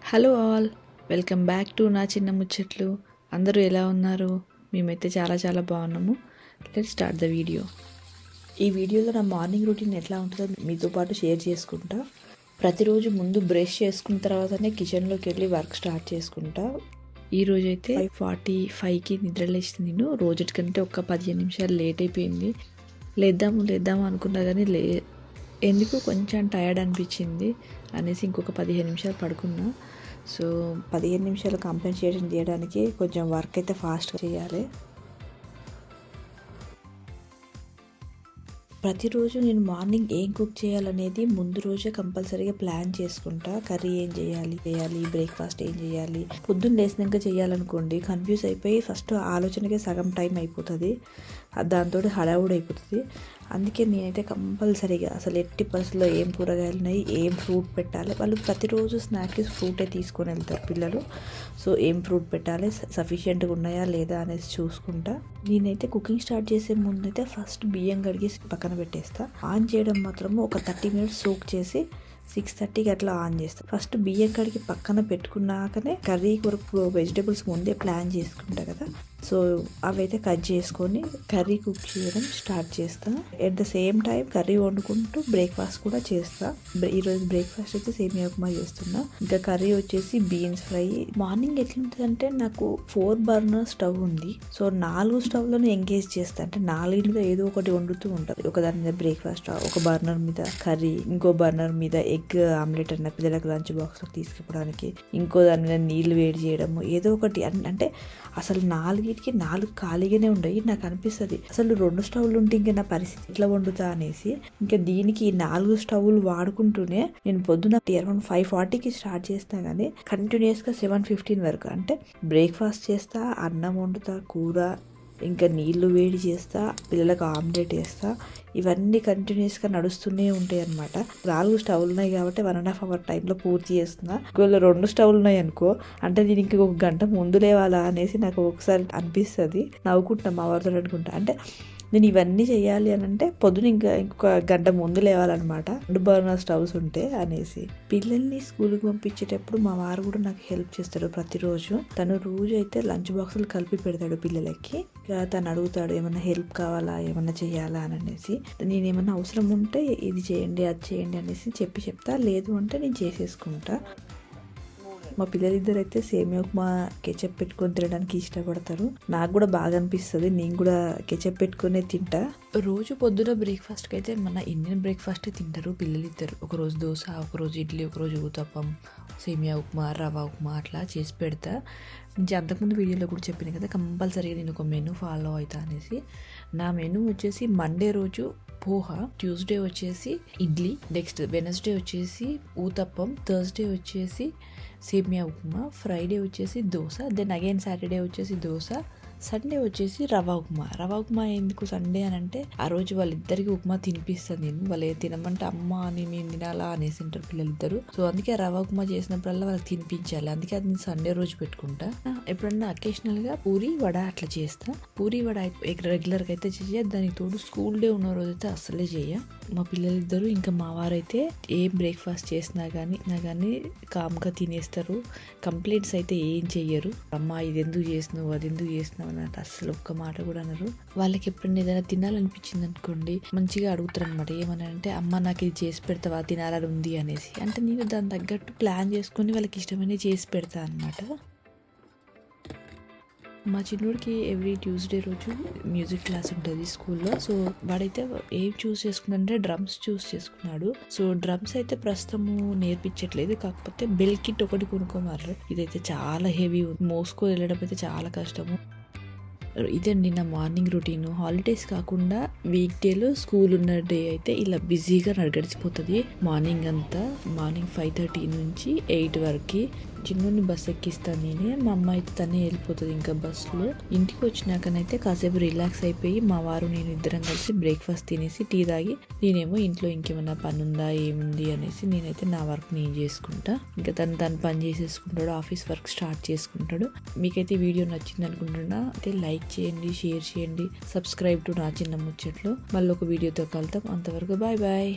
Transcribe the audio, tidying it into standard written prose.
Hello all, welcome back to నా చిన్న ముచ్చట్లు. అందరూ ఎలా ఉన్నారు? మేమైతే చాలా చాలా బాగున్నాము. Let's start the video. ఈ వీడియోలో నా మార్నింగ్ రొటీన్ ఎట్లా ఉంటుందో మీతో పాటు షేర్ చేసుకుంటా. ప్రతిరోజు ముందు బ్రష్ చేసుకున్న తర్వాతనే కిచెన్లోకి వెళ్ళి వర్క్ స్టార్ట్ చేసుకుంటా. ఈరోజైతే 5:45కి నిద్రలేసిన నేను రోజు కంటే ఒక 15 నిమిషాలు లేట్ అయిపోయింది. లేద్దాము అనుకున్నా కానీ ఎందుకు కొంచెం టయర్డ్ అనిపించింది అనేసి ఇంకొక 15 నిమిషాలు పడుకున్నా. సో 15 నిమిషాలు కాంపెన్సేషన్ చేయడానికి కొంచెం వర్క్ అయితే ఫాస్ట్గా చేయాలి. ప్రతిరోజు నేను మార్నింగ్ ఏం కుక్ చేయాలనేది ముందు రోజే కంపల్సరీగా ప్లాన్ చేసుకుంటా. కర్రీ ఏం చేయాలి, బ్రేక్ఫాస్ట్ ఏం చేయాలి. పొద్దున్న లేసినాక చేయాలనుకోండి కన్ఫ్యూజ్ అయిపోయి ఫస్ట్ ఆలోచనకే సగం టైం అయిపోతుంది, దాంతో హడావుడి అయిపోతుంది. అందుకే నేనైతే కంపల్సరీగా అసలు ఎట్టి పరిస్థితుల్లో ఏం కూరగాయలు ఉన్నాయి, ఏం ఫ్రూట్ పెట్టాలి. వాళ్ళు ప్రతిరోజు స్నాక్కి ఫ్రూటే తీసుకొని వెళ్తారు పిల్లలు. సో ఏం ఫ్రూట్ పెట్టాలి, సఫిషియెంట్గా ఉన్నాయా లేదా అనేసి చూసుకుంటా. నేనైతే కుకింగ్ స్టార్ట్ చేసే ముందు అయితే ఫస్ట్ బియ్యం కడిగి పక్కన పెట్టేస్తా. ఆన్ చేయడం మాత్రం ఒక 30 మినిట్స్ సోక్ చేసి 6:30కి అట్లా ఆన్ చేస్తాను. ఫస్ట్ బియ్యం కడిగి పక్కన పెట్టుకున్నాకనే కర్రీ కొరకు వెజిటేబుల్స్ ముందే ప్లాన్ చేసుకుంటా కదా. సో అవైతే కట్ చేసుకొని కర్రీ కుక్ చేయడం స్టార్ట్ చేస్తాను. At the same time curry వండుకుంటూ బ్రేక్ఫాస్ట్ కూడా చేస్తా. ఈరోజు బ్రేక్ఫాస్ట్ అయితే సేమియా ఉప్మా చేస్తున్నా. ఇంకా కర్రీ వచ్చేసి బీన్స్ ఫ్రై. మార్నింగ్ ఎట్లుంటుందంటే నాకు 4 బర్నర్ స్టవ్ ఉంది. సో 4 స్టవ్లను ఎంగేజ్ చేస్తా. అంటే 4 ఏదో ఒకటి వండుతూ ఉంటుంది. ఒక దాని మీద బ్రేక్ఫాస్ట్, ఒక బర్నర్ మీద కర్రీ, ఇంకో బర్నర్ మీద ఎగ్ ఆమ్లెట్ అన్న పిల్లలకు లంచ్ బాక్స్లో తీసుకుపోవడానికి, ఇంకో దాని మీద నీళ్లు వేడి చేయడము, ఏదో ఒకటి. అంటే అసలు 4 ఖాళీగానే ఉండయి. నాకు అనిపిస్తుంది అసలు 2 స్టవ్లు ఉంటే ఇంకా నా పరిస్థితి ఎట్లా వండుతా అనేసి. ఇంకా దీనికి 4 స్టవ్లు వాడుకుంటూనే నేను పొద్దున అరౌండ్ 5:40కి స్టార్ట్ చేస్తా కానీ కంటిన్యూస్గా 7:15 వరకు. అంటే బ్రేక్ఫాస్ట్ చేస్తా, అన్నం వండుతా, కూర, ఇంకా నీళ్లు వేడి చేస్తా, పిల్లలకు ఆమ్లెట్ వేస్తా. ఇవన్నీ కంటిన్యూస్గా నడుస్తూనే ఉంటాయి అనమాట. 4 స్టవ్లు ఉన్నాయి కాబట్టి 1.5 అవర్ టైంలో పూర్తి చేస్తున్నా. ఒకవేళ 2 స్టవ్లు ఉన్నాయి అనుకో, అంటే నేను ఇంక ఒక గంట ముందు లేవాలా అనేసి నాకు ఒకసారి అనిపిస్తుంది. నవ్వుకుంటా మా వారితో అనుకుంటా. అంటే నేను ఇవన్నీ చేయాలి అని అంటే పొద్దున ఇంకొక గంట ముందు లేవాలన్నమాట, 2 బర్నర్ స్టవ్స్ ఉంటే అనేసి. పిల్లల్ని స్కూల్కి పంపించేటప్పుడు మా వారు కూడా నాకు హెల్ప్ చేస్తాడు ప్రతిరోజు. తను రోజు అయితే లంచ్ బాక్సులు కలిపి పెడతాడు పిల్లలకి. తను అడుగుతాడు ఏమన్నా హెల్ప్ కావాలా, ఏమన్నా చేయాలా అని అనేసి. నేను ఏమన్నా అవసరం ఉంటే ఇది చేయండి అది చేయండి అనేసి చెప్తా. లేదు అంటే నేను చేసేసుకుంటా. మా పిల్లలిద్దరు అయితే సేమియా ఉప్మా కెచప్ పెట్టుకొని తినడానికి ఇష్టపడతారు. నాకు కూడా బాగా అనిపిస్తుంది, నేను కూడా కెచప్ పెట్టుకునే తింటా. రోజు పొద్దున బ్రేక్ఫాస్ట్కి అయితే మన ఇండియన్ బ్రేక్ఫాస్ట్ తింటారు పిల్లలిద్దరు. ఒకరోజు దోశ, ఒకరోజు ఇడ్లీ, ఒకరోజు ఊతప్పం, సేమియా ఉప్మా, రవ్వ ఉప్మా అట్లా చేసి పెడతా. నుంచి అంతకుముందు వీడియోలో కూడా చెప్పిన కదా కంపల్సరీగా నేను ఒక మెనూ ఫాలో అవుతా అనేసి. నా మెనూ వచ్చేసి మండే రోజు పోహా, ట్యూస్డే వచ్చేసి ఇడ్లీ, నెక్స్ట్ వెనస్డే వచ్చేసి ఊతప్పం, థర్స్డే వచ్చేసి సేమియా ఉప్మా, ఫ్రైడే వచ్చేసి దోశ, దెన్ అగైన్ సాటర్డే వచ్చేసి దోశ, సండే వచ్చేసి రవ్వ ఉప్మా. ఎందుకు సండే అని అంటే ఆ రోజు వాళ్ళిద్దరికి ఉప్మా తినిపిస్తాను నేను. వాళ్ళు తినమంటే అమ్మ అని మేము తినాలా అనేసి అంటారు పిల్లలిద్దరు. సో అందుకే రవ్వ ఉప్మా చేసినప్పుడల్లా వాళ్ళకి తినిపించాలి. అందుకే అది నేను సండే రోజు పెట్టుకుంటా. ఎప్పుడన్నా అకేషనల్ గా పూరి వడ అట్లా చేస్తా. పూరి వడ రెగ్యులర్గా అయితే చేయ, దానికి తోడు స్కూల్ డే ఉన్న రోజు అయితే అస్సలే చేయ. మా పిల్లలిద్దరు ఇంకా మా వారైతే ఏం బ్రేక్ఫాస్ట్ చేసినా కానీ కామ్గా తినేస్తారు. కంప్లైంట్స్ అయితే ఏం చెయ్యరు. అమ్మ ఇది ఎందుకు చేసినావు, అది ఎందుకు చేసినావు అన్నట్టు అస్సలు ఒక్క మాట కూడా అనరు. వాళ్ళకి ఎప్పుడైనా ఏదైనా తినాలనిపించింది అనుకోండి మంచిగా అడుగుతారు అనమాట. ఏమని అంటే అమ్మ నాకు ఇది చేసి పెడతావా, తినాలని ఉంది అనేసి. అంటే నేను దాని తగ్గట్టు ప్లాన్ చేసుకొని వాళ్ళకి ఇష్టమైనవి చేసి పెడతా అనమాట. మా చిన్నోడికి ఎవ్రీ ట్యూస్డే రోజు మ్యూజిక్ క్లాస్ ఉంటుంది స్కూల్లో. సో వాడైతే ఏం చూస్ చేసుకున్నాడంటే డ్రమ్స్ చూస్ చేసుకున్నాడు. సో డ్రమ్స్ అయితే ప్రస్తుతము నేర్పించట్లేదు, కాకపోతే బెల్ కిట్ ఒకటి కొనుక్కోమారు. ఇదైతే చాలా హెవీ, మోసుకొని వెళ్ళడం అయితే చాలా కష్టము. ఇదండి నా మార్నింగ్ రొటీన్. హాలిడేస్ కాకుండా వీక్ డేలో స్కూల్ ఉన్న డే అయితే ఇలా బిజీగా గడిచిపోతుంది. మార్నింగ్ 5:30 నుంచి 8 వరకు చిన్నోని బస్ ఎక్కిస్తాను నేనే. మా అమ్మ అయితే తనే వెళ్ళిపోతుంది ఇంకా బస్సులో. ఇంటికి వచ్చినాకనైతే కాసేపు రిలాక్స్ అయిపోయి మా వారు నేను ఇద్దరం కలిసి బ్రేక్ఫాస్ట్ తినేసి టీ తాగి, నేనేమో ఇంట్లో ఇంకేమన్నా పని ఉందా ఏముంది అనేసి నేనైతే నా వర్క్ నేను చేసుకుంటా. ఇంకా తను పని చేసేసుకుంటాడు, ఆఫీస్ వర్క్ స్టార్ట్ చేసుకుంటాడు. మీకైతే వీడియో నచ్చింది అనుకుంటున్నా. అయితే లైక్ చేయండి, షేర్ చేయండి, సబ్స్క్రైబ్ టు నా చిన్న ముచ్చట్లు. మళ్ళీ ఒక వీడియోతో కలుద్దాం. అంతవరకు బాయ్.